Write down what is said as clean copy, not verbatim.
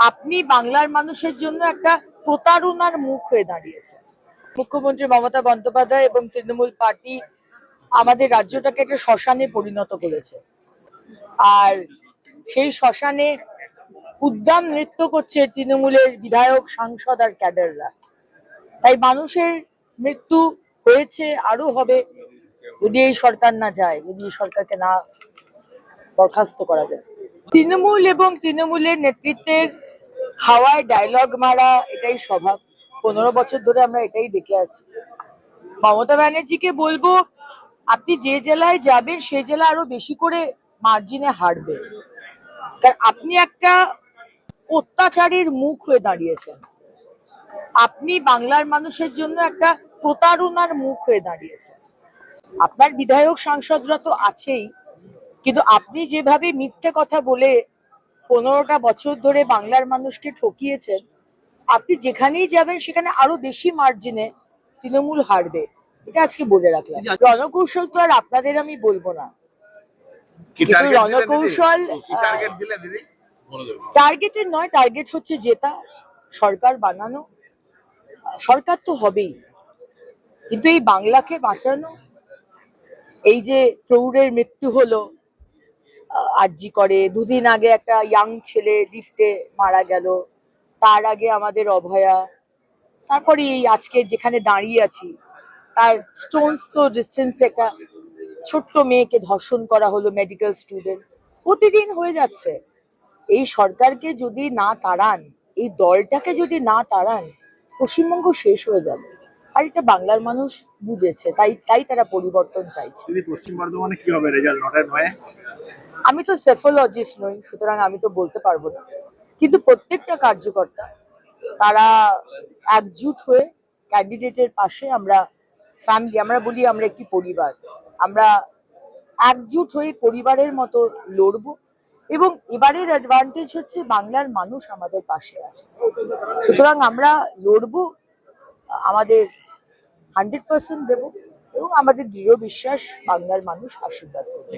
আপনি বাংলার মানুষের জন্য একটা প্রতারণার মুখ হয়ে দাঁড়িয়েছে। মুখ্যমন্ত্রী মমতা বন্দ্যোপাধ্যায় এবং তৃণমূল পার্টি আমাদের রাজ্যটাকে একটা শ্মশানে পরিণত করেছে, আর সেই শ্মশানে উদ্দাম নৃত্য করছে তৃণমূলের বিধায়ক, সাংসদ আর ক্যাডাররা। তাই মানুষের মৃত্যু হয়েছে, আরো হবে যদি এই সরকার না যায়, যদি এই সরকারকে না বরখাস্ত করা যায়। তৃণমূল এবং তৃণমূলের নেতৃত্বের হাওয়ায় ডায়লগ মারা এটাই স্বভাব। 15 বছর ধরে আমরা এটাই দেখে আসছি। মমতা ব্যানার্জিকে বলবো, আপনি যে জেলায় যাবেন সে জেলা আরো বেশি করে মার্জিনে হারবে, কারণ আপনি একটা অত্যাচারীর মুখ হয়ে দাঁড়িয়েছেন। আপনি বাংলার মানুষের জন্য একটা প্রতারণার মুখ হয়ে দাঁড়িয়েছেন। আপনার বিধায়ক, সাংসদরা তো আছেই, কিন্তু আপনি যেভাবে মিথ্যে কথা বলে 15টা বছর ধরে বাংলার মানুষকে ঠকিয়েছেন, আপনি যেখানেই যাবেন সেখানে আরো বেশি মার্জিনে তৃণমূল হারবে, এটা আজকে বলে রাখলাম। রণকৌশল তো আর আপনাদের আমি বলবো না, কিন্তু রণকৌশল টার্গেটের নয়, টার্গেট হচ্ছে জেতা, সরকার বানানো। সরকার তো হবেই, কিন্তু এই বাংলাকে বাঁচানো। এই যে প্রৌঢ়ের মৃত্যু হলো আরজি করে, দুদিন আগে একটা ইয়াং ছেলে লিফটে মারা গেল, তার আগে আমাদের অভয়া, তারপরে এই আজকে যেখানে দাঁড়িয়ে আছি তার স্টোনস তো ডিস্টেন্স একটা ছোট্ট মেয়েকে ধর্ষণ করা হলো, মেডিকেল স্টুডেন্ট। প্রতিদিন হয়ে যাচ্ছে। এই সরকারকে যদি না তাড়ান, এই দলটাকে যদি না তাড়ান, পশ্চিমবঙ্গ শেষ হয়ে যাবে। আর এটা বাংলার মানুষ বুঝেছে, তাই তারা পরিবর্তন চাইছে। পশ্চিম বর্ধমানে কি হবে রেজাল্ট 9টায় 9? আমি তো সেফোলজিস্ট নই, সুতরাং আমি তো বলতে পারবো না, কিন্তু প্রত্যেকটা কার্যকর্তা তারা একজুট হয়ে ক্যান্ডিডেটের পাশে, আমরা ফ্যামিলি, আমরা বলি আমরা একটি পরিবার, আমরা একজুট হয়ে পরিবারের মতো লড়বো। এবং এবারের অ্যাডভান্টেজ হচ্ছে বাংলার মানুষ আমাদের পাশে আছে, সুতরাং আমরা লড়বো, আমাদের 100% দেবো, এবং আমাদের দৃঢ় বিশ্বাস বাংলার মানুষ আশীর্বাদ করবে।